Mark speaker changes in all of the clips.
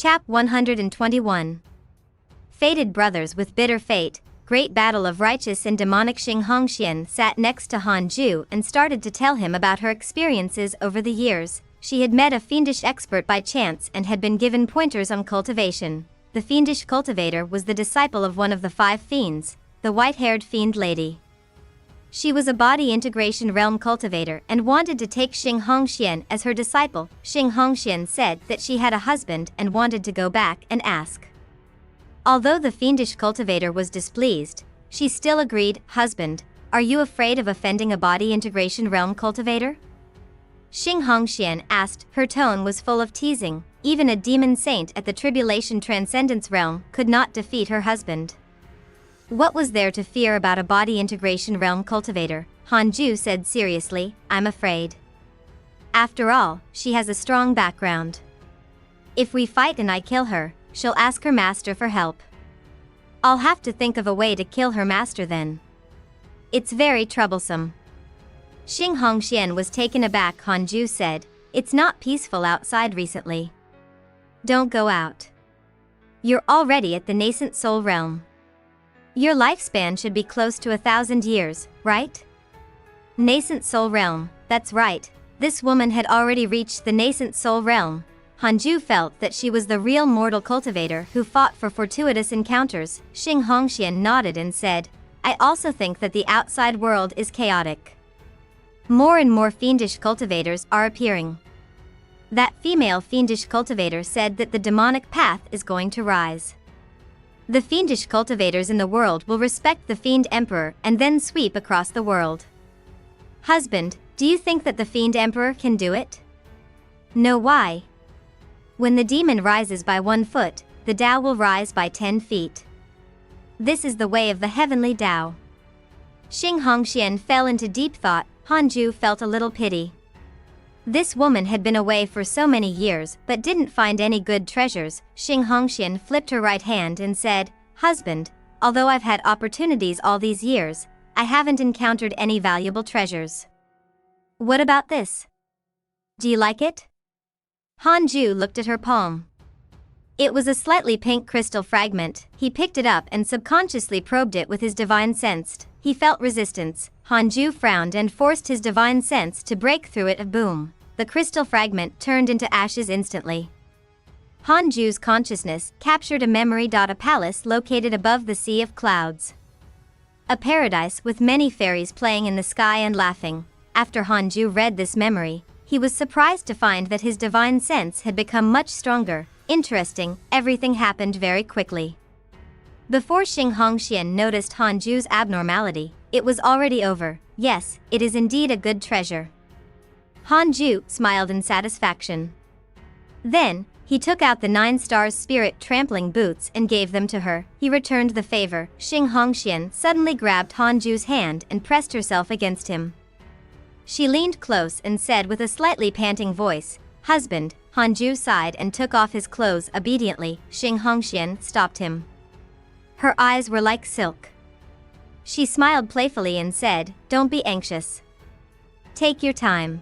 Speaker 1: Chap 121. Fated brothers with bitter fate, great battle of righteous and demonic. Xing Hongxian sat next to Han Ju and started to tell him about her experiences over the years. She had met a fiendish expert by chance and had been given pointers on cultivation. The fiendish cultivator was the disciple of one of the 5 fiends, the white-haired fiend lady. She was a body integration realm cultivator and wanted to take Xing Hongxian as her disciple. Xing Hongxian said that she had a husband and wanted to go back and ask. Although the fiendish cultivator was displeased, she still agreed. Husband, are you afraid of offending a body integration realm cultivator? Xing Hongxian asked. Her tone was full of teasing. Even a demon saint at the tribulation transcendence realm could not defeat her husband. What was there to fear about a body integration realm cultivator? Han Ju said seriously. I'm afraid. After all, she has a strong background. If we fight and I kill her, she'll ask her master for help. I'll have to think of a way to kill her master then. It's very troublesome. Xing Hongxian was taken aback. Han Ju said, it's not peaceful outside recently. Don't go out. You're already at the nascent soul realm. Your lifespan should be close to 1,000 years, right? Nascent soul realm, that's right. This woman had already reached the nascent soul realm. Han Ju felt that she was the real mortal cultivator who fought for fortuitous encounters. Xing Hongxian nodded and said, I also think that the outside world is chaotic. More and more fiendish cultivators are appearing. That female fiendish cultivator said that the demonic path is going to rise. The fiendish cultivators in the world will respect the fiend emperor and then sweep across the world. Husband, do you think that the fiend emperor can do it? No. Why? When the demon rises by 1 foot, the Tao will rise by 10 feet. This is the way of the heavenly Tao. Xing Hongxian fell into deep thought. Han Ju felt a little pity. This woman had been away for so many years but didn't find any good treasures. Xing Hongxian flipped her right hand and said, Husband, although I've had opportunities all these years, I haven't encountered any valuable treasures. What about this? Do you like it? Han Ju looked at her palm. It was a slightly pink crystal fragment. He picked it up and subconsciously probed it with his divine sense. He felt resistance. Han Ju frowned and forced his divine sense to break through it. Boom. The crystal fragment turned into ashes instantly. Han Ju's consciousness captured a memory. A palace located above the sea of clouds. A paradise with many fairies playing in the sky and laughing. After Han Ju read this memory, he was surprised to find that his divine sense had become much stronger. Interesting, everything happened very quickly. Before Xing Hongxian noticed Han Ju's abnormality, it was already over. Yes, it is indeed a good treasure. Han Ju smiled in satisfaction. Then, he took out the 9 stars spirit trampling boots and gave them to her. He returned the favor. Xing Hongxian suddenly grabbed Han Ju's hand and pressed herself against him. She leaned close and said with a slightly panting voice, Husband. Han Ju sighed and took off his clothes obediently. Xing Hongxian stopped him. Her eyes were like silk. She smiled playfully and said, Don't be anxious. Take your time.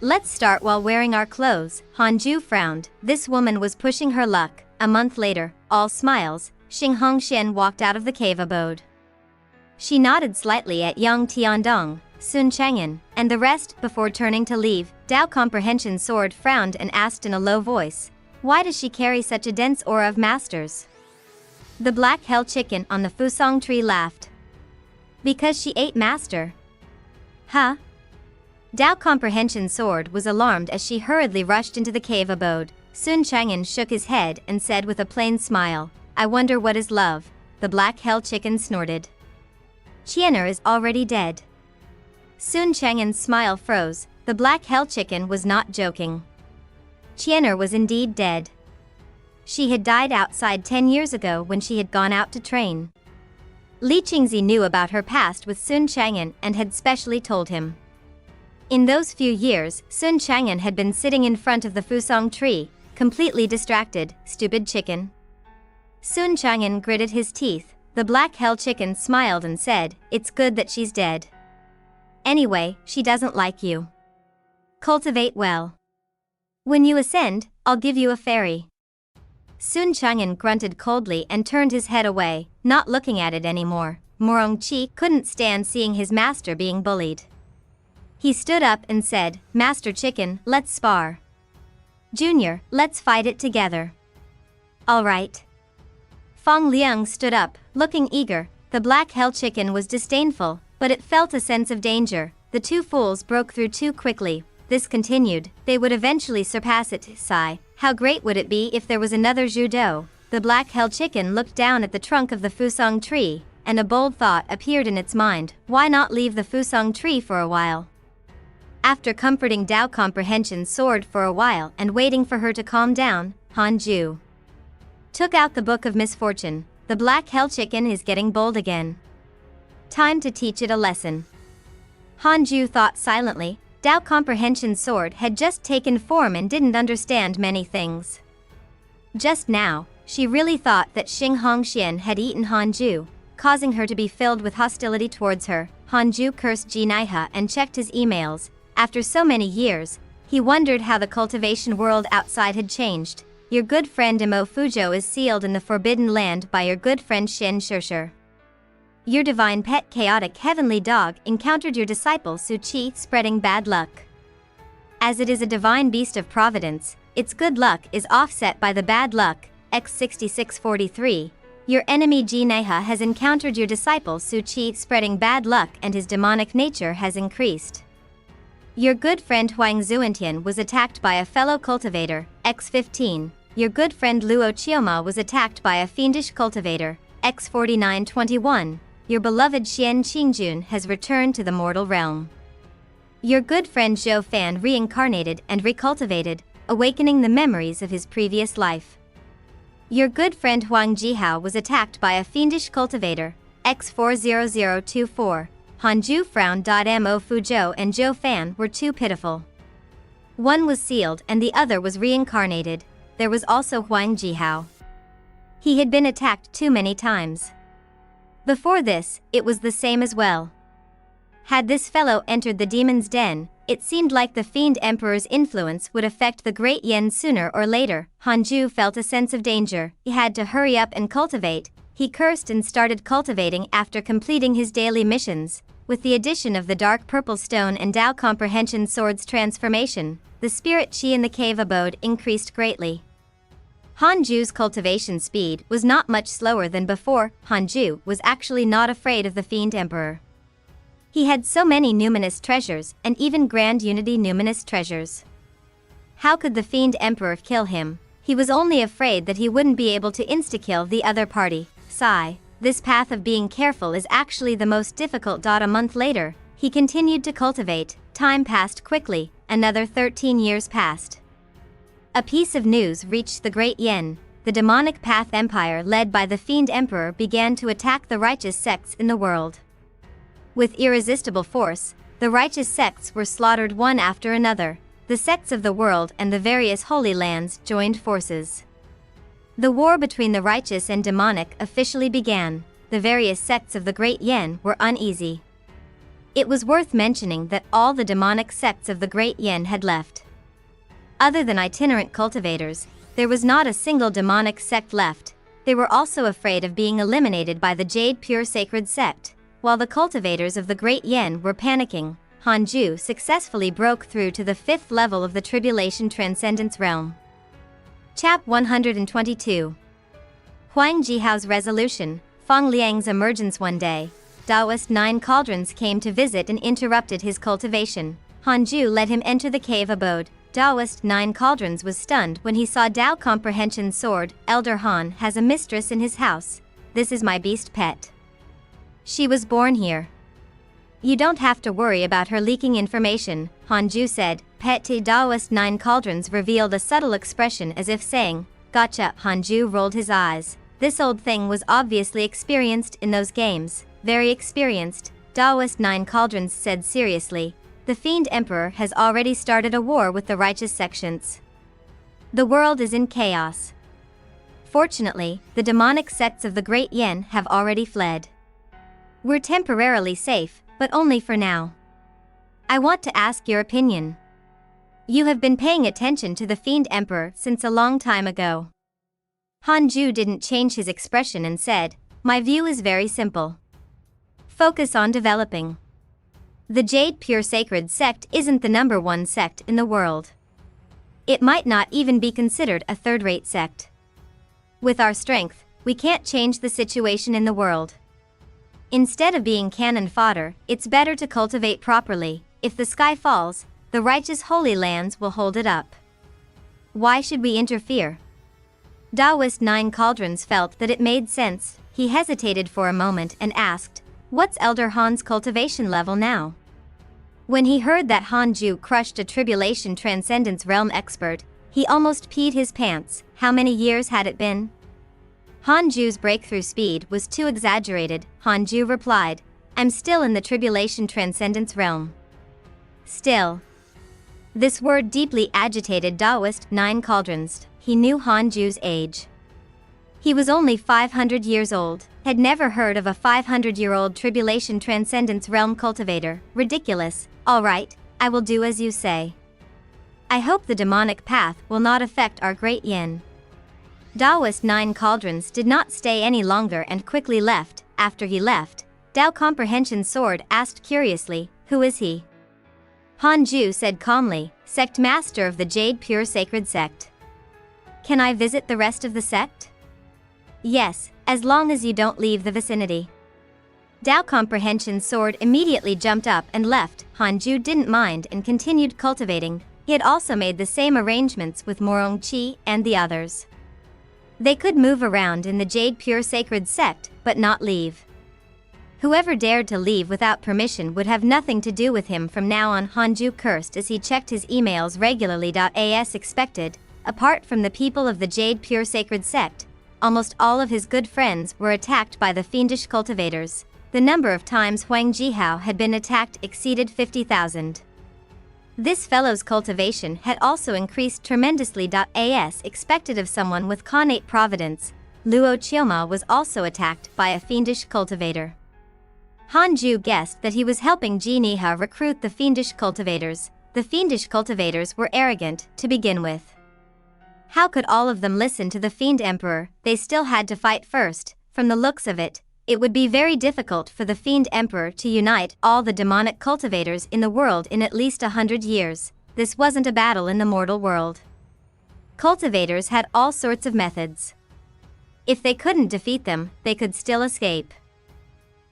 Speaker 1: Let's start while wearing our clothes. Han Ju frowned. This woman was pushing her luck. A month later, all smiles, Xing Hongxian walked out of the cave abode. She nodded slightly at Yang Tiandong, Sun Chang'an, and the rest before turning to leave. Tao Comprehension Sword frowned and asked in a low voice, Why does she carry such a dense aura of masters? The black hell chicken on the fusong tree laughed. Because she ate master. Huh? Tao Comprehension Sword was alarmed as she hurriedly rushed into the cave abode. Sun Chang'an shook his head and said with a plain smile, I wonder what is love. The black hell chicken snorted. Qianer is already dead. Sun Chang'an's smile froze. The black hell chicken was not joking. Qianer was indeed dead. She had died outside 10 years ago when she had gone out to train. Li Qingzi knew about her past with Sun Chang'an and had specially told him. In those few years, Sun Chang'an had been sitting in front of the fusong tree, completely distracted. Stupid chicken. Sun Chang'an gritted his teeth. The black hell chicken smiled and said, It's good that she's dead. Anyway, she doesn't like you. Cultivate well. When you ascend, I'll give you a fairy. Sun Chang'an grunted coldly and turned his head away, not looking at it anymore. Morong Chi couldn't stand seeing his master being bullied. He stood up and said, "Master Chicken, let's spar. Junior, let's fight it together." "All right." Fong Liang stood up, looking eager. The black hell chicken was disdainful, but it felt a sense of danger. The two fools broke through too quickly. This continued, they would eventually surpass it. Sigh, how great would it be if there was another Judo? The black hell chicken looked down at the trunk of the Fusong tree, and a bold thought appeared in its mind. Why not leave the Fusong tree for a while? After comforting Dao Comprehension's sword for a while and waiting for her to calm down, Han Ju took out the Book of Misfortune. The black hell chicken is getting bold again. Time to teach it a lesson. Han Ju thought silently. Dao Comprehension's sword had just taken form and didn't understand many things. Just now, she really thought that Xing Hongxian had eaten Han Ju, causing her to be filled with hostility towards her. Han Ju cursed Ji Naiha and checked his emails. After so many years, he wondered how the cultivation world outside had changed. Your good friend Imo Fuzhou is sealed in the Forbidden Land by your good friend Shen Shusher. Your divine pet chaotic heavenly dog encountered your disciple Su Qi spreading bad luck. As it is a divine beast of Providence, its good luck is offset by the bad luck, X6643. Your enemy Ji Naiha has encountered your disciple Su Qi spreading bad luck and his demonic nature has increased. Your good friend Huang Zuentian was attacked by a fellow cultivator, X15. Your good friend Luo Chioma was attacked by a fiendish cultivator, X4921. Your beloved Xian Qingjun has returned to the mortal realm. Your good friend Zhou Fan reincarnated and recultivated, awakening the memories of his previous life. Your good friend Huang Jihao was attacked by a fiendish cultivator, X40024. Hanju frowned. Mo Fuzhou and Zhou Fan were too pitiful. One was sealed and the other was reincarnated. There was also Huang Jihao. He had been attacked too many times. Before this, it was the same as well. Had this fellow entered the demon's den, it seemed like the Fiend Emperor's influence would affect the Great Yen sooner or later. Hanju felt a sense of danger. He had to hurry up and cultivate. He cursed and started cultivating after completing his daily missions. With the addition of the dark purple stone and Dao Comprehension sword's transformation, the spirit chi in the cave abode increased greatly. Hanju's cultivation speed was not much slower than before. Hanju was actually not afraid of the Fiend Emperor. He had so many numinous treasures and even grand unity numinous treasures. How could the Fiend Emperor kill him? He was only afraid that he wouldn't be able to insta-kill the other party. Sigh. This path of being careful is actually the most difficult. A month later, he continued to cultivate. Time passed quickly. Another 13 years passed. A piece of news reached the Great Yen. The demonic path empire led by the Fiend Emperor began to attack the righteous sects in the world. With irresistible force, the righteous sects were slaughtered one after another. The sects of the world and the various holy lands joined forces. The war between the righteous and demonic officially began. The various sects of the Great Yen were uneasy. It was worth mentioning that all the demonic sects of the Great Yen had left. Other than itinerant cultivators, there was not a single demonic sect left. They were also afraid of being eliminated by the Jade Pure Sacred sect. While the cultivators of the Great Yen were panicking, Hanju successfully broke through to the 5th level of the Tribulation Transcendence realm. Chap 122. Huang Jihao's resolution. Fong Liang's emergence. One day, Taoist 9 cauldrons came to visit and interrupted his cultivation. Hanju let him enter the cave abode. Taoist 9 cauldrons was stunned when he saw Dao Comprehension's sword. Elder Han has a mistress in his house. This is my beast pet. She was born here. You don't have to worry about her leaking information, Hanju said. Pet to Taoist 9 cauldrons revealed a subtle expression as if saying, "Gotcha." Hanju rolled his eyes. This old thing was obviously experienced in those games. Very experienced, Taoist 9 cauldrons said seriously. The Fiend Emperor has already started a war with the righteous sections. The world is in chaos. Fortunately, the demonic sects of the Great Yen have already fled. We're temporarily safe, but only for now. I want to ask your opinion. You have been paying attention to the Fiend Emperor since a long time ago. Hanju didn't change his expression and said, "My view is very simple. Focus on developing. The Jade Pure Sacred Sect isn't the number one sect in the world. It might not even be considered a third-rate sect. With our strength, we can't change the situation in the world. Instead of being cannon fodder, it's better to cultivate properly. If the sky falls, the righteous holy lands will hold it up. Why should we interfere?" Taoist Nine Cauldrons felt that it made sense. He hesitated for a moment and asked, "What's Elder Han's cultivation level now?" When he heard that Hanju crushed a Tribulation Transcendence Realm expert, he almost peed his pants. How many years had it been? Hanju's breakthrough speed was too exaggerated. Hanju replied, "I'm still in the Tribulation Transcendence Realm." Still. This word deeply agitated Taoist Nine Cauldrons. He knew Hanju's age. He was only 500 years old, had never heard of a 500-year-old Tribulation Transcendence Realm cultivator. Ridiculous. "All right, I will do as you say. I hope the demonic path will not affect our great yin." Taoist Nine Cauldrons did not stay any longer and quickly left. After he left, Tao Comprehension Sword asked curiously, "Who is he?" Hanju said calmly, "Sect Master of the Jade Pure Sacred Sect." "Can I visit the rest of the sect?" "Yes, as long as you don't leave the vicinity." Tao Comprehension Sword immediately jumped up and left. Hanju didn't mind and continued cultivating. He had also made the same arrangements with Morong Chi and the others. They could move around in the Jade Pure Sacred Sect, but not leave. Whoever dared to leave without permission would have nothing to do with him from now on. Hanju cursed as he checked his emails regularly. As expected, apart from the people of the Jade Pure Sacred Sect, almost all of his good friends were attacked by the fiendish cultivators. The number of times Huang Jihao had been attacked exceeded 50,000. This fellow's cultivation had also increased tremendously. As expected of someone with connate Providence, Luo Chioma was also attacked by a fiendish cultivator. Hanju guessed that he was helping Jiniha recruit the fiendish cultivators. The fiendish cultivators were arrogant, to begin with. How could all of them listen to the Fiend Emperor? They still had to fight first. From the looks of it, it would be very difficult for the Fiend Emperor to unite all the demonic cultivators in the world in at least 100 years. This wasn't a battle in the mortal world. Cultivators had all sorts of methods. If they couldn't defeat them, they could still escape.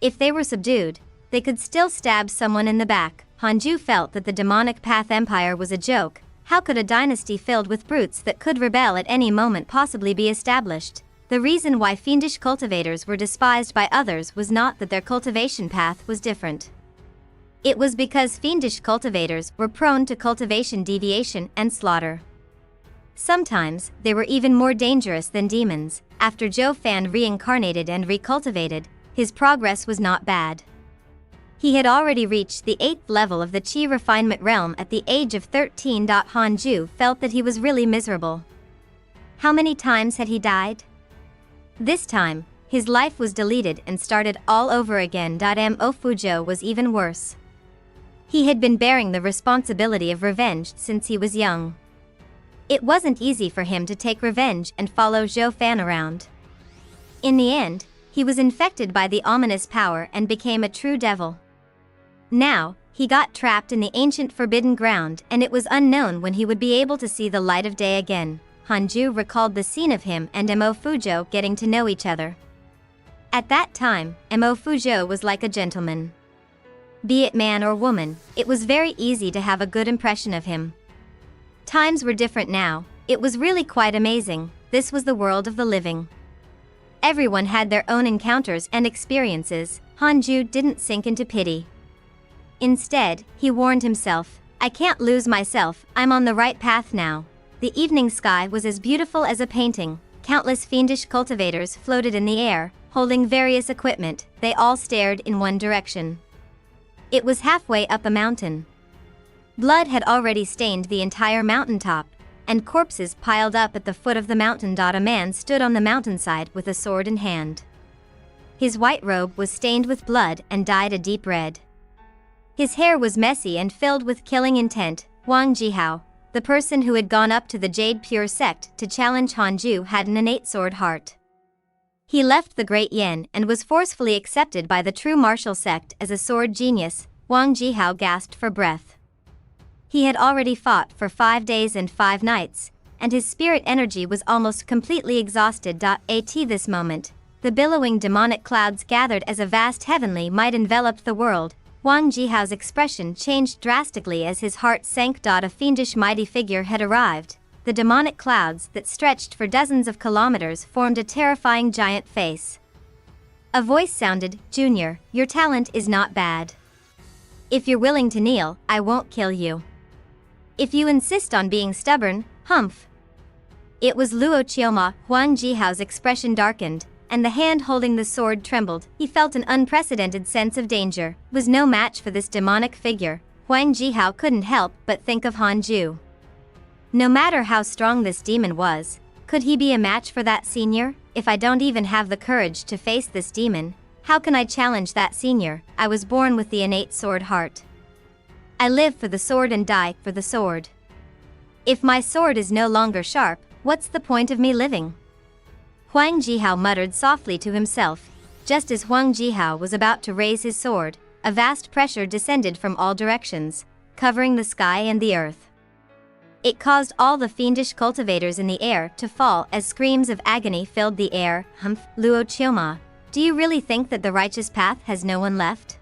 Speaker 1: If they were subdued, they could still stab someone in the back. Hanju felt that the demonic path empire was a joke. How could a dynasty filled with brutes that could rebel at any moment possibly be established? The reason why fiendish cultivators were despised by others was not that their cultivation path was different. It was because fiendish cultivators were prone to cultivation deviation and slaughter. Sometimes, they were even more dangerous than demons. After Zhou Fan reincarnated and recultivated, his progress was not bad. He had already reached the 8th level of the Qi Refinement Realm at the age of 13. Hanju felt that he was really miserable. How many times had he died? This time, his life was deleted and started all over again. Mo Fuzhou was even worse. He had been bearing the responsibility of revenge since he was young. It wasn't easy for him to take revenge and follow Zhou Fan around. In the end, he was infected by the ominous power and became a true devil. Now, he got trapped in the ancient forbidden ground and it was unknown when he would be able to see the light of day again. Hanju recalled the scene of him and Mo Fuzhou getting to know each other. At that time, Mo Fuzhou was like a gentleman. Be it man or woman, it was very easy to have a good impression of him. Times were different now. It was really quite amazing. This was the world of the living. Everyone had their own encounters and experiences. Hanju didn't sink into pity. Instead, he warned himself, "I can't lose myself, I'm on the right path now." The evening sky was as beautiful as a painting. Countless fiendish cultivators floated in the air, holding various equipment. They all stared in one direction. It was halfway up a mountain. Blood had already stained the entire mountaintop, and corpses piled up at the foot of the mountain. A man stood on the mountainside with a sword in hand. His white robe was stained with blood and dyed a deep red. His hair was messy and filled with killing intent. Wang Jihao, the person who had gone up to the Jade Pure sect to challenge Hanju had an innate sword heart. He left the Great Yin and was forcefully accepted by the true martial sect as a sword genius. Wang Jihao gasped for breath. He had already fought for 5 days and 5 nights, and his spirit energy was almost completely exhausted. At this moment, the billowing demonic clouds gathered as a vast heavenly might enveloped the world. Wang Jihao's expression changed drastically as his heart sank. A fiendish mighty figure had arrived. The demonic clouds that stretched for dozens of kilometers formed a terrifying giant face. A voice sounded, "Junior, your talent is not bad. If you're willing to kneel, I won't kill you. If you insist on being stubborn, humph." It was Luo Qioma. Wang Jihao's expression darkened, and the hand holding the sword trembled. He felt an unprecedented sense of danger. Was no match for this demonic figure. Wang Jihao couldn't help but think of Hanju. No matter how strong this demon was, could he be a match for that senior? If I don't even have the courage to face this demon, how can I challenge that senior? I was born with the innate sword heart. I live for the sword and die for the sword. If my sword is no longer sharp, what's the point of me living? Huang Jihao muttered softly to himself. Just as Huang Jihao was about to raise his sword, a vast pressure descended from all directions, covering the sky and the earth. It caused all the fiendish cultivators in the air to fall as screams of agony filled the air. Humph, Luo Qioma, do you really think that the righteous path has no one left?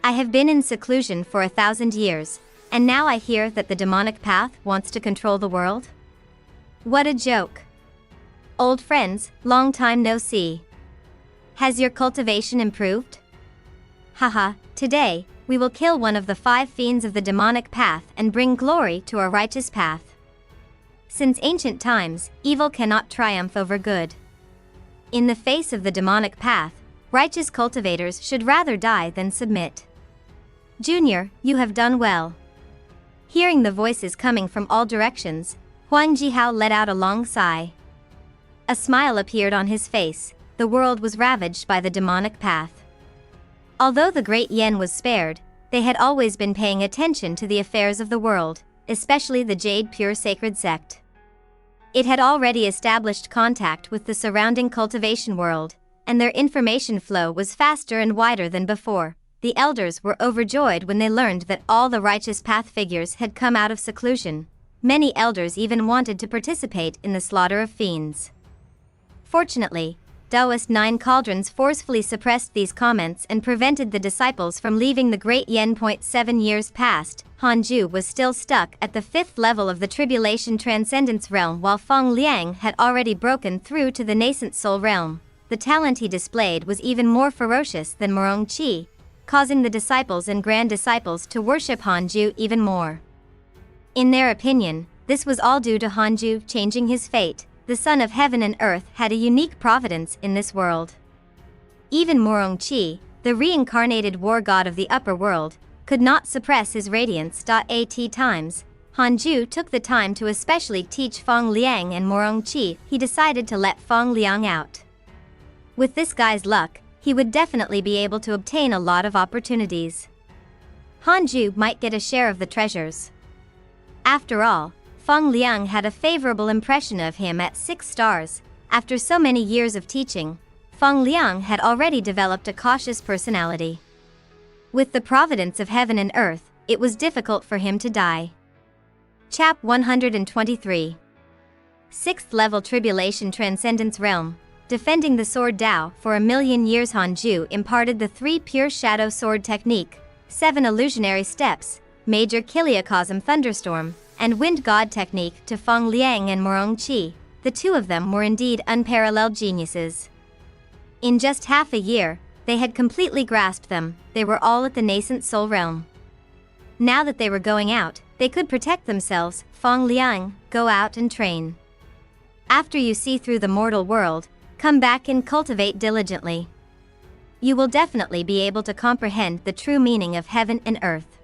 Speaker 1: I have been in seclusion for 1,000 years, and now I hear that the demonic path wants to control the world? What a joke. Old friends, long time no see. Has your cultivation improved? Haha, today, we will kill one of the 5 fiends of the demonic path and bring glory to our righteous path. Since ancient times, evil cannot triumph over good. In the face of the demonic path, righteous cultivators should rather die than submit. Junior, you have done well. Hearing the voices coming from all directions, Huang Jihao let out a long sigh. A smile appeared on his face. The world was ravaged by the demonic path. Although the Great Yen was spared, they had always been paying attention to the affairs of the world, especially the Jade Pure Sacred Sect. It had already established contact with the surrounding cultivation world, and their information flow was faster and wider than before. The elders were overjoyed when they learned that all the righteous path figures had come out of seclusion. Many elders even wanted to participate in the slaughter of fiends. Fortunately, Taoist 9 cauldrons forcefully suppressed these comments and prevented the disciples from leaving the Great Yen. 7 years passed, Hanju was still stuck at the 5th level of the Tribulation Transcendence Realm while Feng Liang had already broken through to the nascent Soul Realm. The talent he displayed was even more ferocious than Morong Qi, causing the disciples and grand disciples to worship Hanju even more. In their opinion, this was all due to Hanju changing his fate. The Son of Heaven and Earth had a unique providence in this world. Even Morong Qi, the reincarnated war god of the upper world, could not suppress his radiance. At times, Hanju took the time to especially teach Feng Liang and Morong Qi. He decided to let Feng Liang out. With this guy's luck, he would definitely be able to obtain a lot of opportunities. Hanju might get a share of the treasures. After all, Feng Liang had a favorable impression of him at 6 stars. After so many years of teaching, Feng Liang had already developed a cautious personality. With the providence of heaven and earth, it was difficult for him to die. Chap 123. 6th level Tribulation Transcendence Realm. Defending the sword Dao for 1,000,000 years. Hanju imparted the 3 pure shadow sword technique, 7 illusionary steps, major Kiliacosm thunderstorm, and wind god technique to Feng Liang and Morong Qi. The 2 of them were indeed unparalleled geniuses. In just half a year, they had completely grasped them. They were all at the nascent soul realm. Now that they were going out, they could protect themselves. Feng Liang, go out and train. After you see through the mortal world, come back and cultivate diligently. You will definitely be able to comprehend the true meaning of heaven and earth.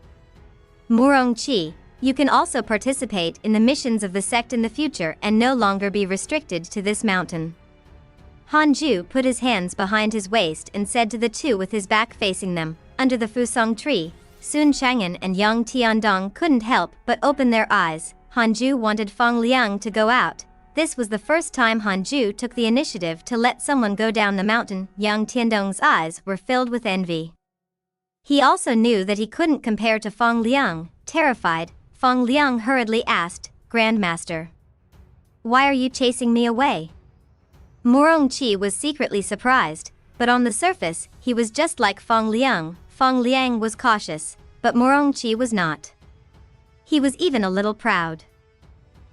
Speaker 1: Morong Qi, you can also participate in the missions of the sect in the future and no longer be restricted to this mountain. Hanju put his hands behind his waist and said to the 2 with his back facing them, under the Fusong tree. Sun Chang'an and Yang Tiandong couldn't help but open their eyes. Hanju wanted Feng Liang to go out. This was the first time Hanju took the initiative to let someone go down the mountain. Yang Tiandong's eyes were filled with envy. He also knew that he couldn't compare to Feng Liang. Terrified, Feng Liang hurriedly asked, "Grandmaster, why are you chasing me away?" Morong Qi was secretly surprised, but on the surface, he was just like Feng Liang. Feng Liang was cautious, but Morong Qi was not. He was even a little proud.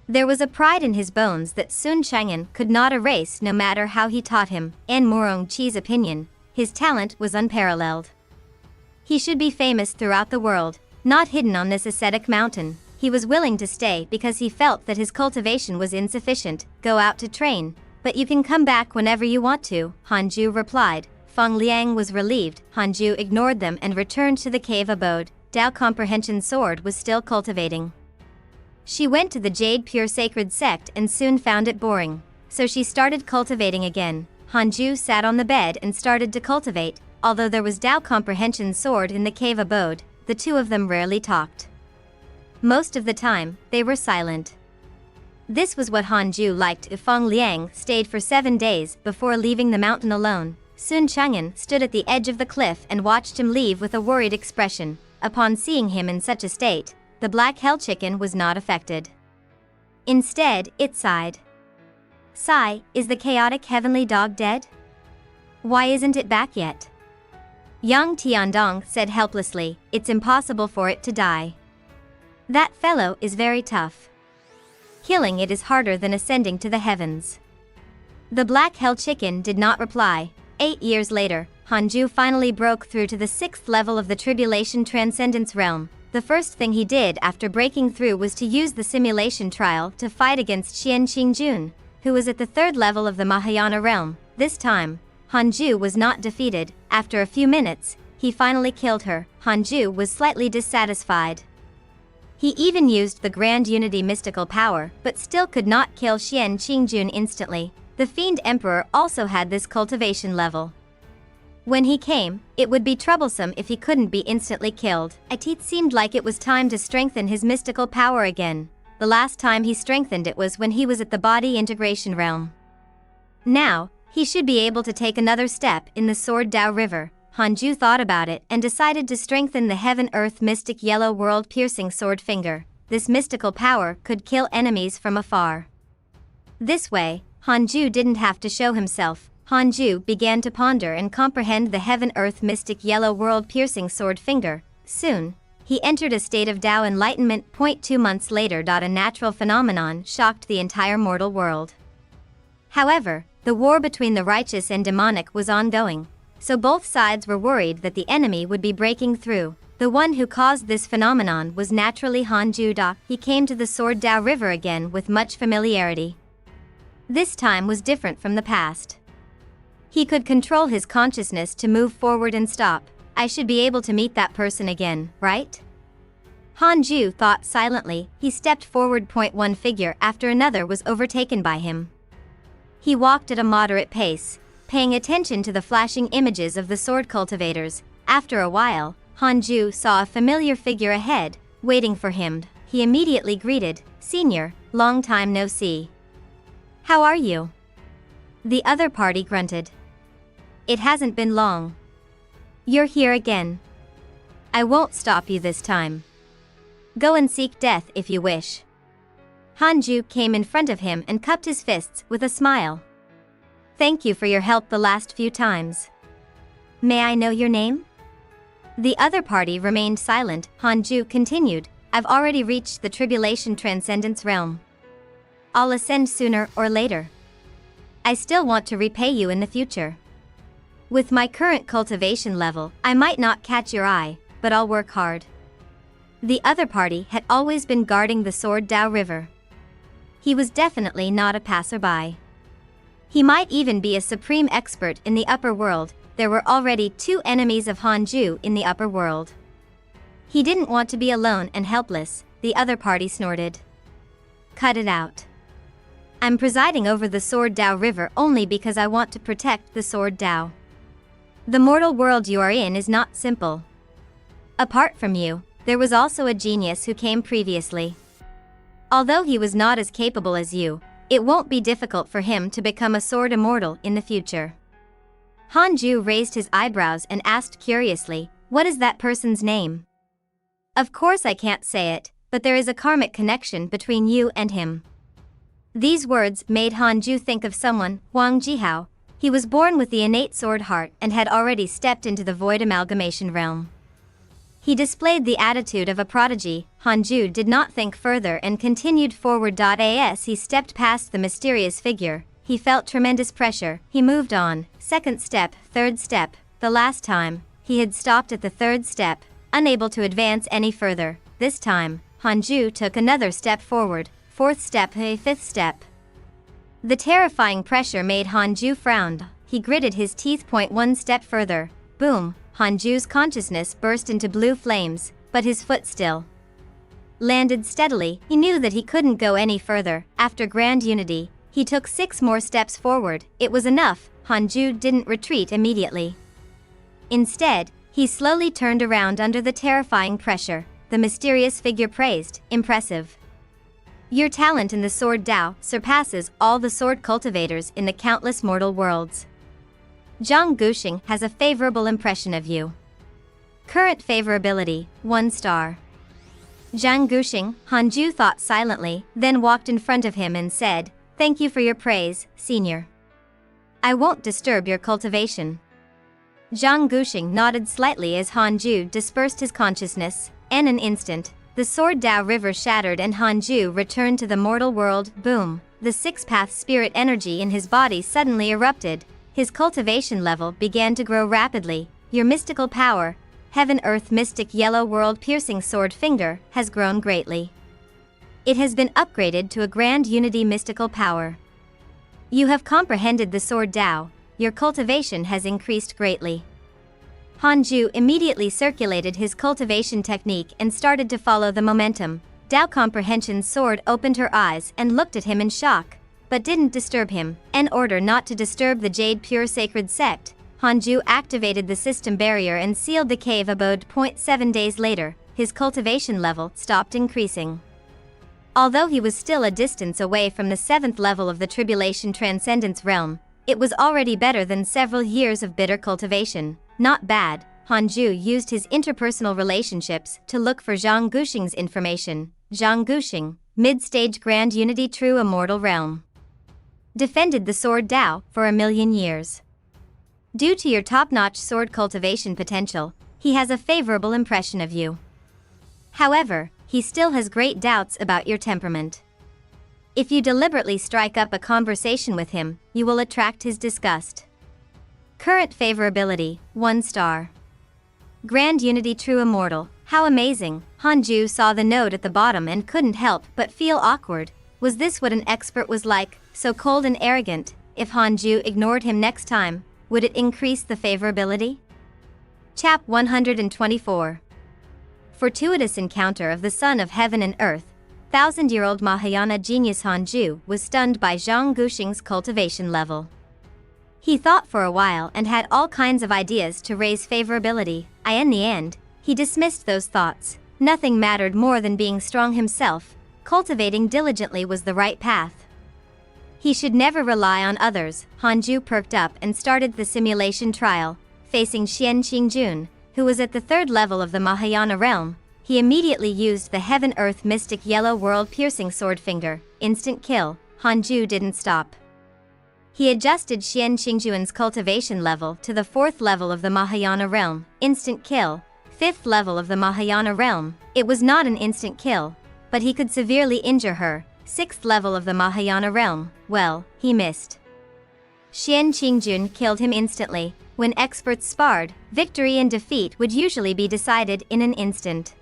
Speaker 1: There was a pride in his bones that Sun Chang'an could not erase no matter how he taught him. In Morong Qi's opinion, his talent was unparalleled. He should be famous throughout the world, not hidden on this ascetic mountain. He was willing to stay because he felt that his cultivation was insufficient. Go out to train, but you can come back whenever you want to, Hanju replied. Feng Liang was relieved. Hanju ignored them and returned to the cave abode. Dao Comprehension Sword was still cultivating. She went to the Jade Pure Sacred Sect and soon found it boring, so she started cultivating again. Hanju sat on the bed and started to cultivate. Although there was Dao Comprehension Sword in the cave abode, the two of them rarely talked. Most of the time, they were silent. This was what Hanju liked. If Feng Liang stayed for 7 days before leaving the mountain alone, Sun Chang'an stood at the edge of the cliff and watched him leave with a worried expression. Upon seeing him in such a state, the black hell chicken was not affected. Instead, it sighed. Sigh, is the chaotic heavenly dog dead? Why isn't it back yet? Yang Tiandong said helplessly, it's impossible for it to die. That fellow is very tough. Killing it is harder than ascending to the heavens. The black hell chicken did not reply. 8 years later, Hanju finally broke through to the 6th level of the Tribulation Transcendence Realm. The first thing he did after breaking through was to use the simulation trial to fight against Xian Qingjun, who was at the 3rd level of the Mahayana realm. This time, Hanju was not defeated. After a few minutes, he finally killed her. Hanju was slightly dissatisfied. He even used the Grand Unity mystical power, but still could not kill Xian Qingjun instantly. The Fiend Emperor also had this cultivation level. When he came, it would be troublesome if he couldn't be instantly killed. It seemed like it was time to strengthen his mystical power again. The last time he strengthened it was when he was at the body integration realm. Now, he should be able to take another step in the Sword Dao River. Hanju thought about it and decided to strengthen the Heaven-Earth Mystic Yellow World Piercing Sword Finger. This mystical power could kill enemies from afar. This way, Hanju didn't have to show himself. Hanju began to ponder and comprehend the Heaven-Earth Mystic Yellow World Piercing Sword Finger. Soon, he entered a state of Dao enlightenment. 2 months later, a natural phenomenon shocked the entire mortal world. However, the war between the righteous and demonic was ongoing, so both sides were worried that the enemy would be breaking through. The one who caused this phenomenon was naturally Hanju Da. He came to the Sword Dao River again with much familiarity. This time was different from the past. He could control his consciousness to move forward and stop. I should be able to meet that person again, right? Hanju thought silently. He stepped forward. 1 figure after another was overtaken by him. He walked at a moderate pace, paying attention to the flashing images of the sword cultivators. After a while, Hanju saw a familiar figure ahead, waiting for him. He immediately greeted, "Senior, long time no see. How are you?" The other party grunted. "It hasn't been long. You're here again. I won't stop you this time. Go and seek death if you wish." Hanju came in front of him and cupped his fists with a smile. "Thank you for your help the last few times. May I know your name?" The other party remained silent. Hanju continued, "I've already reached the Tribulation Transcendence Realm. I'll ascend sooner or later. I still want to repay you in the future. With my current cultivation level, I might not catch your eye, but I'll work hard." The other party had always been guarding the Sword Dao River. He was definitely not a passerby. He might even be a supreme expert in the upper world. There were already 2 enemies of Hanju in the upper world. He didn't want to be alone and helpless. The other party snorted. "Cut it out. I'm presiding over the Sword Dao River only because I want to protect the Sword Dao. The mortal world you are in is not simple. Apart from you, there was also a genius who came previously. Although he was not as capable as you, it won't be difficult for him to become a sword immortal in the future. Hanju raised his eyebrows and asked curiously, "What is that person's name?" "Of course I can't say it, but there is a karmic connection between you and him." These words made Hanju think of someone, Wang Jihao. He was born with the innate sword heart and had already stepped into the void amalgamation realm. He displayed the attitude of a prodigy. Hanju did not think further and continued forward. As he stepped past the mysterious figure, he felt tremendous pressure. He moved on, second step, third step. The last time, he had stopped at the third step, unable to advance any further. This time, Hanju took another step forward, fourth step, a fifth step. The terrifying pressure made Hanju frown. He gritted his teeth. One step further. Boom! Hanju's consciousness burst into blue flames, but his foot still landed steadily. He knew that he couldn't go any further. After Grand Unity, he took 6 more steps forward. It was enough. Hanju didn't retreat immediately. Instead, he slowly turned around under the terrifying pressure. The mysterious figure praised, "Impressive. Your talent in the sword Dao surpasses all the sword cultivators in the countless mortal worlds. Zhang Guxing has a favorable impression of you. Current favorability, 1 star. Zhang Guxing, Hanju thought silently, then walked in front of him and said, "Thank you for your praise, senior. I won't disturb your cultivation." Zhang Guxing nodded slightly as Hanju dispersed his consciousness. In an instant, the sword Dao river shattered and Hanju returned to the mortal world. Boom! The 6-path spirit energy in his body suddenly erupted. His cultivation level began to grow rapidly. Your mystical power, Heaven Earth Mystic Yellow World Piercing Sword Finger, has grown greatly. It has been upgraded to a Grand Unity mystical power. You have comprehended the sword Dao. Your cultivation has increased greatly. Hanju immediately circulated his cultivation technique and started to follow the momentum. Dao Comprehension's sword opened her eyes and looked at him in shock, but didn't disturb him. In order not to disturb the Jade Pure Sacred Sect, Hanju activated the system barrier and sealed the cave abode. 7 days later, his cultivation level stopped increasing. Although he was still a distance away from the 7th level of the Tribulation Transcendence realm, it was already better than several years of bitter cultivation. Not bad. Hanju used his interpersonal relationships to look for Zhang Guxing's information. Zhang Guxing, mid-stage Grand Unity True Immortal Realm. Defended the sword Dao for 1,000,000 years. Due to your top-notch sword cultivation potential, he has a favorable impression of you. However, he still has great doubts about your temperament. If you deliberately strike up a conversation with him, you will attract his disgust. Current favorability, 1 star. Grand Unity True Immortal, how amazing. Hanju saw the note at the bottom and couldn't help but feel awkward. Was this what an expert was like, so cold and arrogant? If Hanju ignored him next time, would it increase the favorability? Chap 124. Fortuitous encounter of the Son of Heaven and Earth. 1,000-year-old Mahayana genius Hanju was stunned by Zhang Guxing's cultivation level. He thought for a while and had all kinds of ideas to raise favorability. In the end, he dismissed those thoughts. Nothing mattered more than being strong himself. Cultivating diligently was the right path. He should never rely on others. Hanju perked up and started the simulation trial. Facing Xian Qingjun, who was at the 3rd level of the Mahayana realm, he immediately used the Heaven Earth Mystic Yellow World Piercing Sword Finger. Instant kill. Hanju didn't stop. He adjusted Xian Qingjun's cultivation level to the 4th level of the Mahayana realm. Instant kill. 5th level of the Mahayana realm. It was not an instant kill, but he could severely injure her. 6th level of the Mahayana realm. Well, he missed. Xian Qingjun killed him instantly. When experts sparred, victory and defeat would usually be decided in an instant.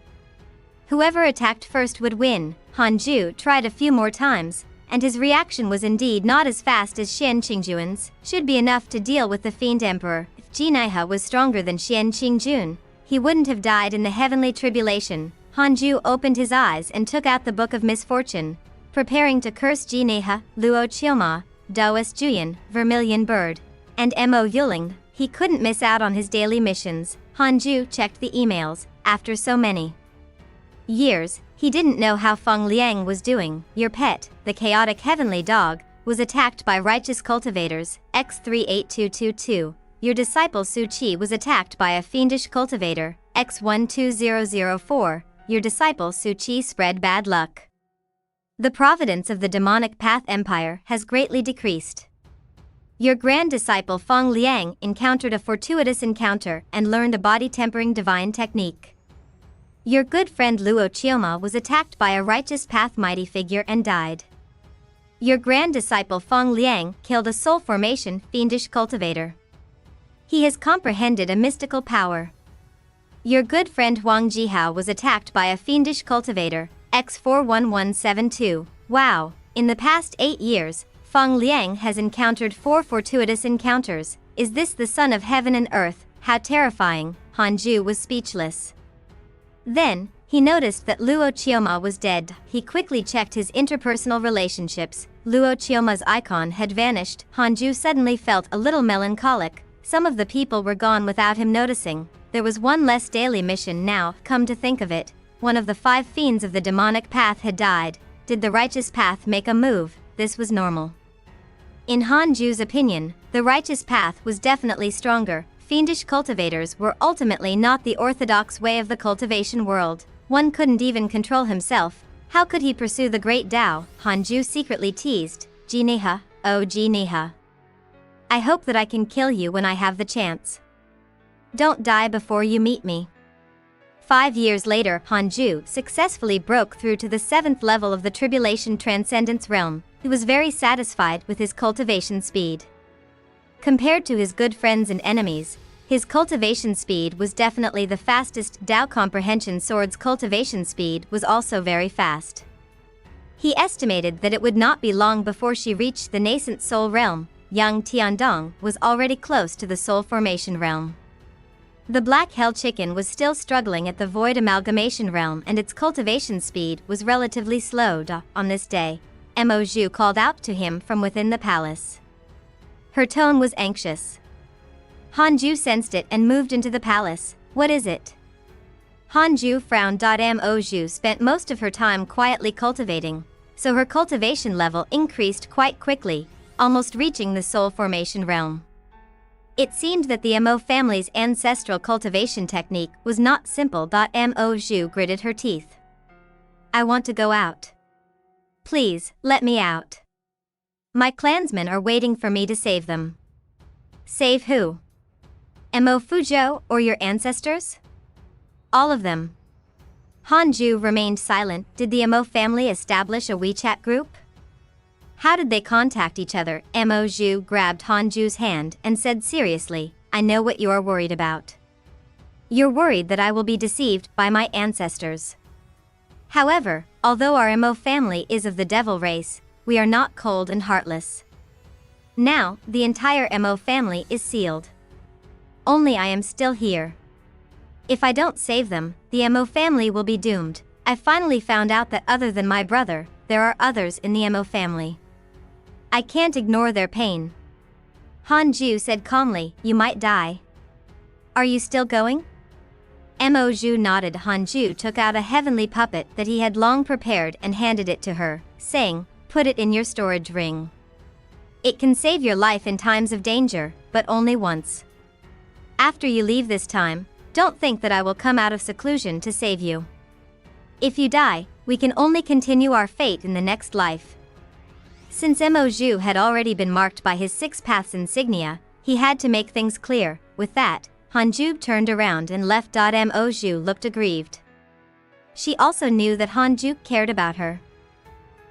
Speaker 1: Whoever attacked first would win. Hanju tried a few more times, and his reaction was indeed not as fast as Xian Qingjun's. Should be enough to deal with the Fiend Emperor. If Jinaiha was stronger than Xian Qingjun, he wouldn't have died in the heavenly tribulation. Hanju opened his eyes and took out the Book of Misfortune, preparing to curse Jinaiha, Luo Qioma, Daoist Juyan, Vermilion Bird, and Mo Yuling. He couldn't miss out on his daily missions. Hanju checked the emails. After so many years, He didn't know how Feng Liang was doing. Your pet, the chaotic heavenly dog, was attacked by righteous cultivators, X38222. Your disciple Su Qi was attacked by a fiendish cultivator, X12004. Your disciple Su Qi spread bad luck. The providence of the demonic path empire has greatly decreased. Your grand disciple Feng Liang encountered a fortuitous encounter and learned a body-tempering divine technique. Your good friend Luo Chioma was attacked by a righteous path mighty figure and died. Your grand disciple Feng Liang killed a soul formation fiendish cultivator. He has comprehended a mystical power. Your good friend Huang Jihao was attacked by a fiendish cultivator, X41172. Wow, in the past 8 years, Feng Liang has encountered 4 fortuitous encounters. Is this the son of heaven and earth? How terrifying. Hanju was speechless. Then, he noticed that Luo Chioma was dead. He quickly checked his interpersonal relationships. Luo Chioma's icon had vanished. Hanju suddenly felt a little melancholic. Some of the people were gone without him noticing. There was one less daily mission now. Come to think of it, one of the 5 fiends of the demonic path had died. Did the righteous path make a move? This was normal. In Hanju's opinion, the righteous path was definitely stronger. Fiendish cultivators were ultimately not the orthodox way of the cultivation world. One couldn't even control himself. How could he pursue the great Tao? Hanju secretly teased. Jiniha, oh Jiniha. I hope that I can kill you when I have the chance. Don't die before you meet me. 5 years later, Hanju successfully broke through to the 7th level of the Tribulation Transcendence realm. He was very satisfied with his cultivation speed. Compared to his good friends and enemies, his cultivation speed was definitely the fastest. Tao Comprehension Sword's cultivation speed was also very fast. He estimated that it would not be long before she reached the nascent soul realm. Yang Tiandong was already close to the soul formation realm. The black hell chicken was still struggling at the void amalgamation realm and its cultivation speed was relatively slow. On this day, Mo Zhu called out to him from within the palace. Her tone was anxious. Hanju sensed it and moved into the palace. What is it? Hanju frowned. Mo Zhu spent most of her time quietly cultivating, so her cultivation level increased quite quickly, almost reaching the soul formation realm. It seemed that the Mo family's ancestral cultivation technique was not simple. Mo Zhu gritted her teeth. I want to go out. Please, let me out. My clansmen are waiting for me to save them. Save who? Mo Fuzhou or your ancestors? All of them. Hanju remained silent. Did the Mo family establish a WeChat group? How did they contact each other? Mo Zhu grabbed Hanju's hand and said seriously, I know what you are worried about. You're worried that I will be deceived by my ancestors. However, although our Mo family is of the devil race, we are not cold and heartless. Now, the entire Mo family is sealed. Only I am still here. If I don't save them, the Mo family will be doomed. I finally found out that other than my brother, there are others in the Mo family. I can't ignore their pain. Hanju said calmly, you might die. Are you still going? Mo Zhu nodded. Hanju took out a heavenly puppet that he had long prepared and handed it to her, saying, put it in your storage ring. It can save your life in times of danger, but only once. After you leave this time, don't think that I will come out of seclusion to save you. If you die, we can only continue our fate in the next life. Since Mo Zhu had already been marked by his 6 paths insignia, he had to make things clear. With that, Hanju turned around and left. Mo Zhu looked aggrieved. She also knew that Hanju cared about her.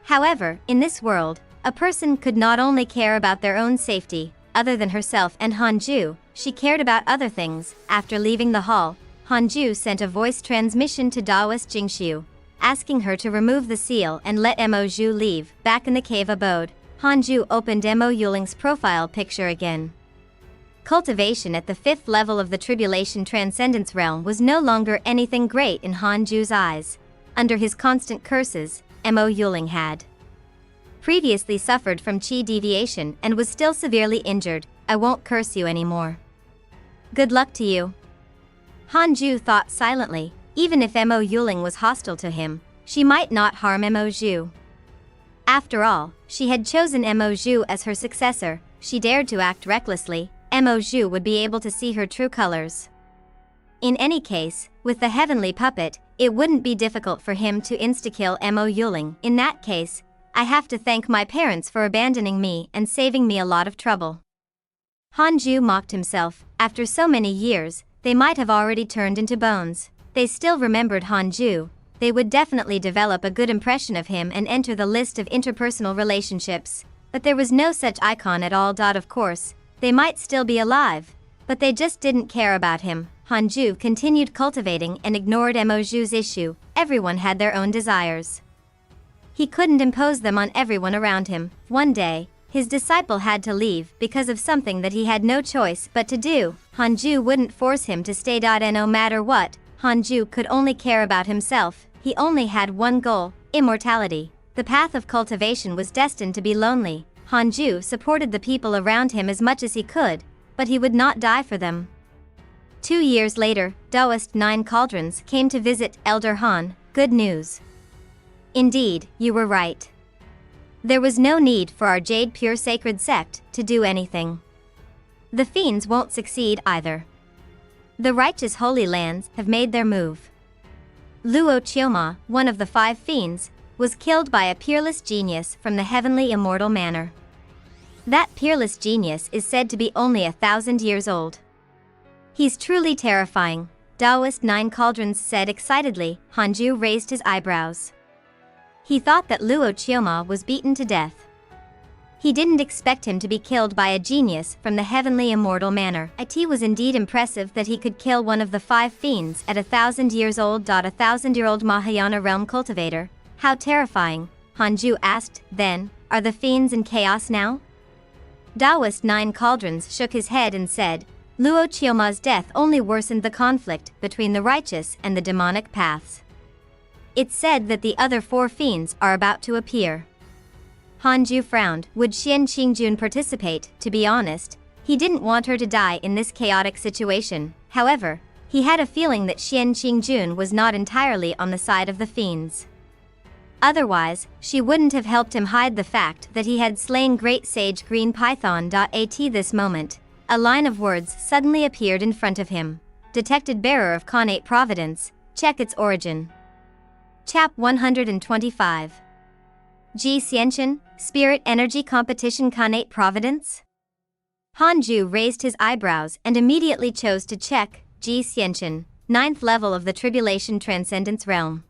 Speaker 1: However, in this world, a person could not only care about their own safety, other than herself and Hanju, she cared about other things. After leaving the hall, Hanju sent a voice transmission to Daoist Jingxiu, asking her to remove the seal and let Mo Zhu leave. Back in the cave abode, Hanju opened Mo Yuling's profile picture again. Cultivation at the 5th level of the Tribulation Transcendence realm was no longer anything great in Hanju's eyes. Under his constant curses, Mo Yuling had previously suffered from chi deviation and was still severely injured. I won't curse you anymore. Good luck to you. Hanju thought silently. Even if Mo Yuling was hostile to him, she might not harm Mo Zhu. After all, she had chosen Mo Zhu as her successor. She dared to act recklessly. Mo Zhu would be able to see her true colors. In any case, with the heavenly puppet, it wouldn't be difficult for him to insta-kill Mo Yuling. In that case, I have to thank my parents for abandoning me and saving me a lot of trouble. Han Zhu mocked himself. After so many years, they might have already turned into bones. They still remembered Han Zhu. They would definitely develop a good impression of him and enter the list of interpersonal relationships. But there was no such icon at all. Of course, they might still be alive, but they just didn't care about him. Han Zhu continued cultivating and ignored Mo Zhu's issue. Everyone had their own desires. He couldn't impose them on everyone around him. One day, his disciple had to leave because of something that he had no choice but to do. Han Zhu wouldn't force him to stay. No matter what, Han Zhu could only care about himself. He only had one goal: immortality. The path of cultivation was destined to be lonely. Han Zhu supported the people around him as much as he could, but he would not die for them. 2 years later, Taoist 9 Cauldrons came to visit Elder Han. Good news. Indeed, you were right. There was no need for our Jade Pure Sacred Sect to do anything. The fiends won't succeed either. The righteous Holy Lands have made their move. Luo Qioma, one of the 5 fiends, was killed by a peerless genius from the heavenly immortal manor. That peerless genius is said to be only 1,000 years old. He's truly terrifying, Taoist 9 Cauldrons said excitedly. Han Zhu raised his eyebrows. He thought that Luo Qioma was beaten to death. He didn't expect him to be killed by a genius from the heavenly immortal manor. It was indeed impressive that he could kill one of the 5 fiends at 1,000 years old. 1,000-year-old Mahayana realm cultivator. How terrifying, Han Zhu asked. Then, are the fiends in chaos now? Taoist 9 Cauldrons shook his head and said, Luo Qioma's death only worsened the conflict between the righteous and the demonic paths. It's said that the other 4 fiends are about to appear. Han Zhu frowned. Would Xian Qingjun participate? To be honest, he didn't want her to die in this chaotic situation. However, he had a feeling that Xian Qingjun was not entirely on the side of the fiends. Otherwise, she wouldn't have helped him hide the fact that he had slain Great Sage Green Python. At this moment, a line of words suddenly appeared in front of him. Detected bearer of connate Providence, check its origin. Chap 125. Ji Xianchen, Spirit Energy Competition connate Providence? Han Zhu raised his eyebrows and immediately chose to check. Ji Xianchen, 9th level of the Tribulation Transcendence Realm.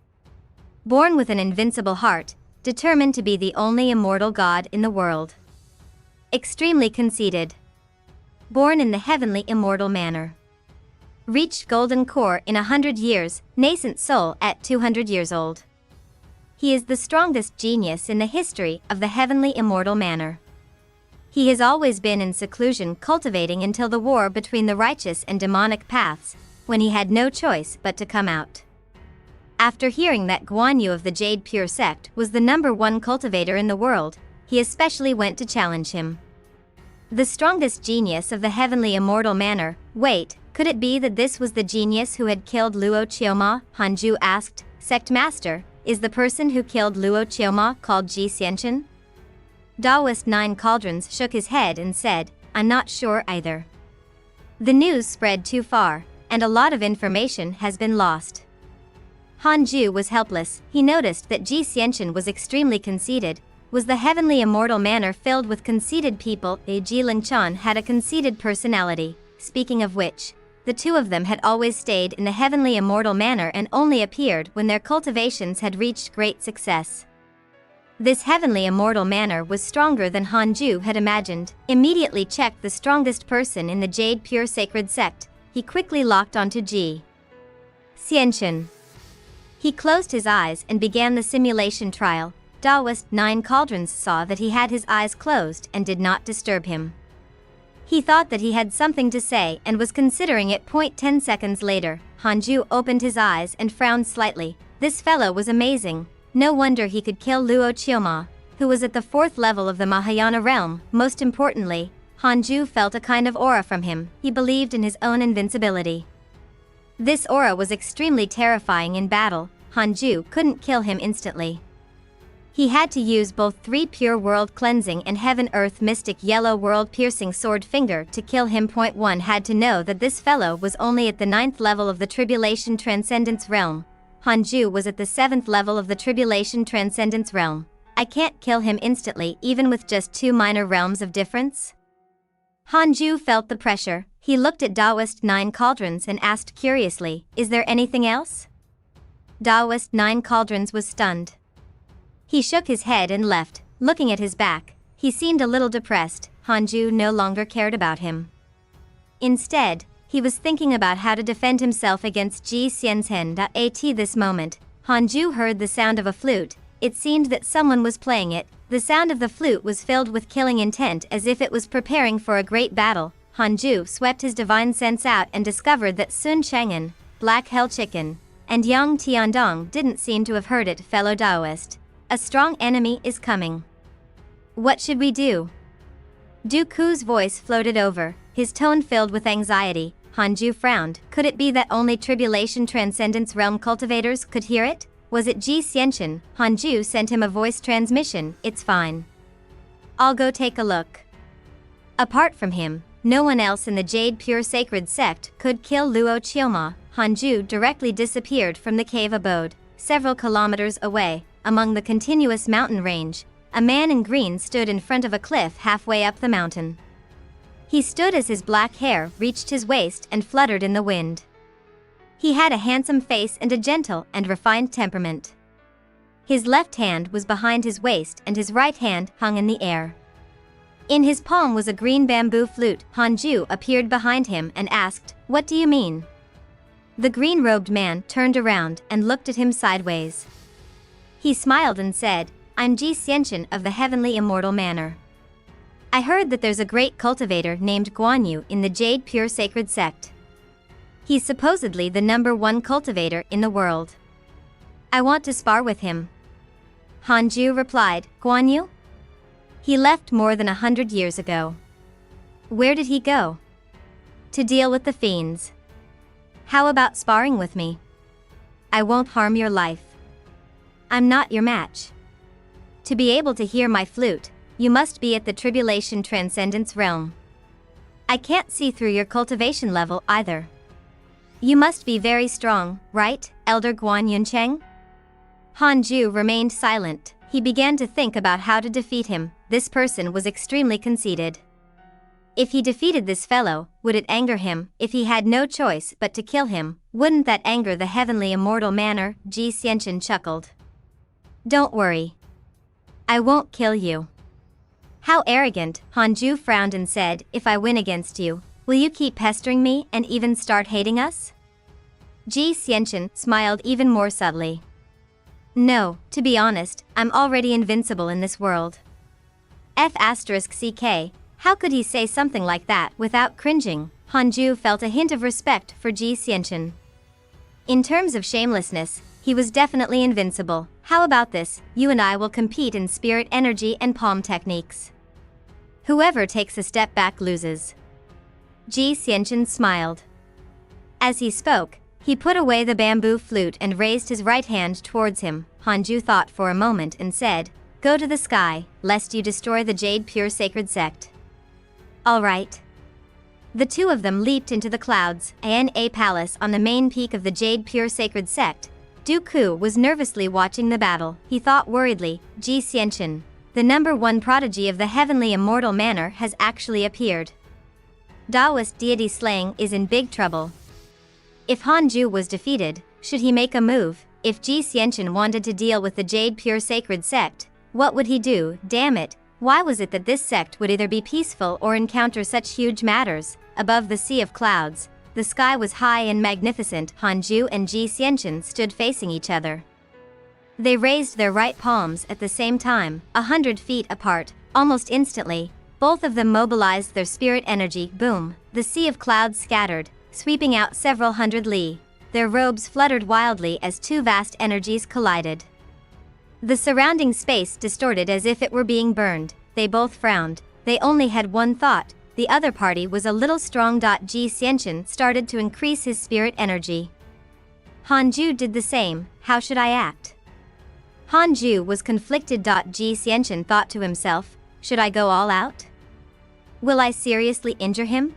Speaker 1: Born with an invincible heart, determined to be the only immortal god in the world. Extremely conceited. Born in the heavenly immortal manor. Reached golden core in 100 years, nascent soul at 200 years old. He is the strongest genius in the history of the heavenly immortal manor. He has always been in seclusion cultivating until the war between the righteous and demonic paths, when he had no choice but to come out. After hearing that Guan Yu of the Jade Pure Sect was the #1 cultivator in the world, he especially went to challenge him. The strongest genius of the heavenly immortal manor. Wait, could it be that this was the genius who had killed Luo Qioma? Han Zhu asked. Sect Master, is the person who killed Luo Qioma called Ji Xianchen? Taoist 9 Cauldrons shook his head and said, I'm not sure either. The news spread too far, and a lot of information has been lost. Han Zhu was helpless. He noticed that Ji Xianchen was extremely conceited. Was the heavenly immortal manor filled with conceited people? Ji Lingchan had a conceited personality. Speaking of which, the 2 of them had always stayed in the heavenly immortal manor and only appeared when their cultivations had reached great success. This heavenly immortal manor was stronger than Han Zhu had imagined. Immediately checked the strongest person in the Jade Pure Sacred Sect. He quickly locked onto Ji Xianchen. He closed his eyes and began the simulation trial. Taoist 9 Cauldrons saw that he had his eyes closed and did not disturb him. He thought that he had something to say and was considering it. 10 seconds later, Han Zhu opened his eyes and frowned slightly. This fellow was amazing. No wonder he could kill Luo Qioma, who was at the 4th level of the Mahayana realm. Most importantly, Han Zhu felt a kind of aura from him. He believed in his own invincibility. This aura was extremely terrifying in battle. Hanju couldn't kill him instantly. He had to use both 3 pure world cleansing and heaven earth mystic yellow world piercing sword finger to kill him. 1 had to know that this fellow was only at the 9th level of the Tribulation Transcendence Realm. Hanju was at the 7th level of the Tribulation Transcendence Realm. I can't kill him instantly even with just 2 minor realms of difference? Hanju felt the pressure. He looked at Taoist 9 Cauldrons and asked curiously, is there anything else? Taoist 9 Cauldrons was stunned. He shook his head and left, looking at his back. He seemed a little depressed. Hanju no longer cared about him. Instead, he was thinking about how to defend himself against Ji Xianzhen. At this moment, Hanju heard the sound of a flute. It seemed that someone was playing it. The sound of the flute was filled with killing intent as if it was preparing for a great battle. Hanju swept his divine sense out and discovered that Sun Chang'an, Black Hell Chicken, and Yang Tiandong didn't seem to have heard it. Fellow Taoist, a strong enemy is coming. What should we do? Dooku's voice floated over, his tone filled with anxiety. Hanju frowned. Could it be that only Tribulation Transcendence Realm cultivators could hear it? Was it Ji Xianzhen? Hanju sent him a voice transmission. It's fine. I'll go take a look. Apart from him, no one else in the Jade Pure Sacred Sect could kill Luo Qioma. Hanju directly disappeared from the cave abode. Several kilometers away, among the continuous mountain range, a man in green stood in front of a cliff halfway up the mountain. He stood as his black hair reached his waist and fluttered in the wind. He had a handsome face and a gentle and refined temperament. His left hand was behind his waist and his right hand hung in the air. In his palm was a green bamboo flute. Hanju appeared behind him and asked, "What do you mean?" The green-robed man turned around and looked at him sideways. He smiled and said, "I'm Ji Xianzhen of the Heavenly Immortal Manor. I heard that there's a great cultivator named Guanyu in the Jade Pure Sacred Sect. He's supposedly the #1 cultivator in the world. I want to spar with him." Hanju replied, "Guanyu? He left more than 100 years ago. Where did he go?" "To deal with the fiends. How about sparring with me? I won't harm your life. I'm not your match. To be able to hear my flute, you must be at the Tribulation Transcendence Realm. I can't see through your cultivation level either. You must be very strong, right, Elder Guan Yuncheng?" Hanju remained silent. He began to think about how to defeat him. This person was extremely conceited. If he defeated this fellow, would it anger him? If he had no choice but to kill him, wouldn't that anger the Heavenly Immortal Manor? Ji Xianzhen chuckled. "Don't worry. I won't kill you." "How arrogant," Hanju frowned and said, "if I win against you, will you keep pestering me and even start hating us?" Ji Xianzhen smiled even more subtly. "No, to be honest, I'm already invincible in this world." F***ck, how could he say something like that without cringing? Hanju felt a hint of respect for Ji Xianzhen. In terms of shamelessness, he was definitely invincible. How about this, you and I will compete in spirit energy and palm techniques. Whoever takes a step back loses. Ji Xianzhen smiled. As he spoke, he put away the bamboo flute and raised his right hand towards him. Hanju thought for a moment and said, "Go to the sky, lest you destroy the Jade Pure Sacred Sect." "All right." The two of them leaped into the clouds. In a palace on the main peak of the Jade Pure Sacred Sect, Dooku was nervously watching the battle. He thought worriedly, Ji Xianzhen, the #1 prodigy of the Heavenly Immortal Manor, has actually appeared. Taoist deity slaying is in big trouble. If Hanju was defeated, should he make a move? If Ji Xianzhen wanted to deal with the Jade Pure Sacred Sect, what would he do? Damn it, why was it that this sect would either be peaceful or encounter such huge matters? Above the sea of clouds, the sky was high and magnificent. Hanju and Ji Xianzhen stood facing each other. They raised their right palms at the same time, 100 feet apart. Almost instantly, both of them mobilized their spirit energy. Boom, the sea of clouds scattered, sweeping out several hundred li. Their robes fluttered wildly as two vast energies collided. The surrounding space distorted as if it were being burned. They both frowned. They only had one thought. The other party was a little strong. Ji Xianzhen started to increase his spirit energy. Hanju did the same. How should I act? Hanju was conflicted. Ji Xianchen thought to himself, should I go all out? Will I seriously injure him?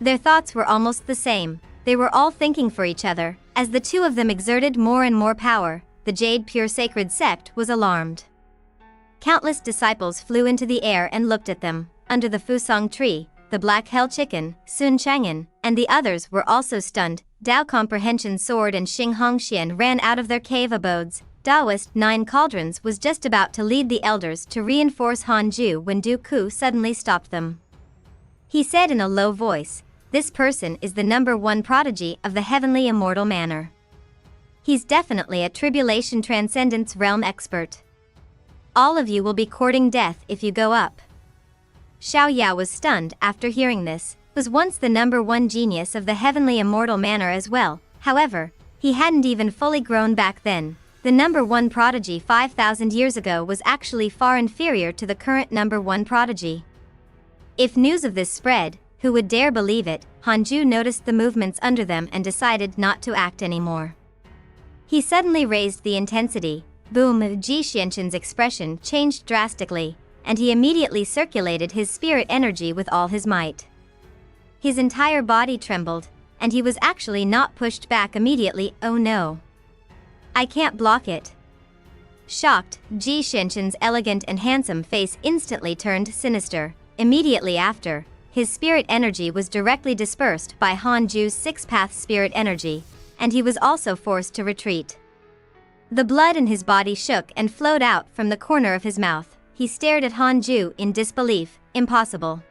Speaker 1: Their thoughts were almost the same. They were all thinking for each other. As the two of them exerted more and more power, the Jade Pure Sacred Sect was alarmed. Countless disciples flew into the air and looked at them. Under the Fusang tree, the Black Hell Chicken, Sun Chang'an, and the others were also stunned. Dao Comprehension Sword and Xing Hongxian ran out of their cave abodes. Daoist 9 Cauldrons was just about to lead the elders to reinforce Hanju when Du Ku suddenly stopped them. He said in a low voice, "This person is the #1 prodigy of the heavenly immortal manner. He's definitely a tribulation transcendence realm expert. All of you will be courting death if you go up." Xiaoyao was stunned after hearing this. Was once the #1 genius of the heavenly immortal manner as well. However, he hadn't even fully grown back then. The #1 prodigy 5,000 years ago was actually far inferior to the current #1 prodigy. If news of this spread, who would dare believe it? Hanju noticed the movements under them and decided not to act anymore. He suddenly raised the intensity. Boom! Ji Xianqin's expression changed drastically, and he immediately circulated his spirit energy with all his might. His entire body trembled, and he was actually not pushed back immediately. Oh no! I can't block it. Shocked, Ji Xianqin's elegant and handsome face instantly turned sinister. Immediately after, his spirit energy was directly dispersed by Hanju's 6-path spirit energy, and he was also forced to retreat. The blood in his body shook and flowed out from the corner of his mouth. He stared at Hanju in disbelief. Impossible.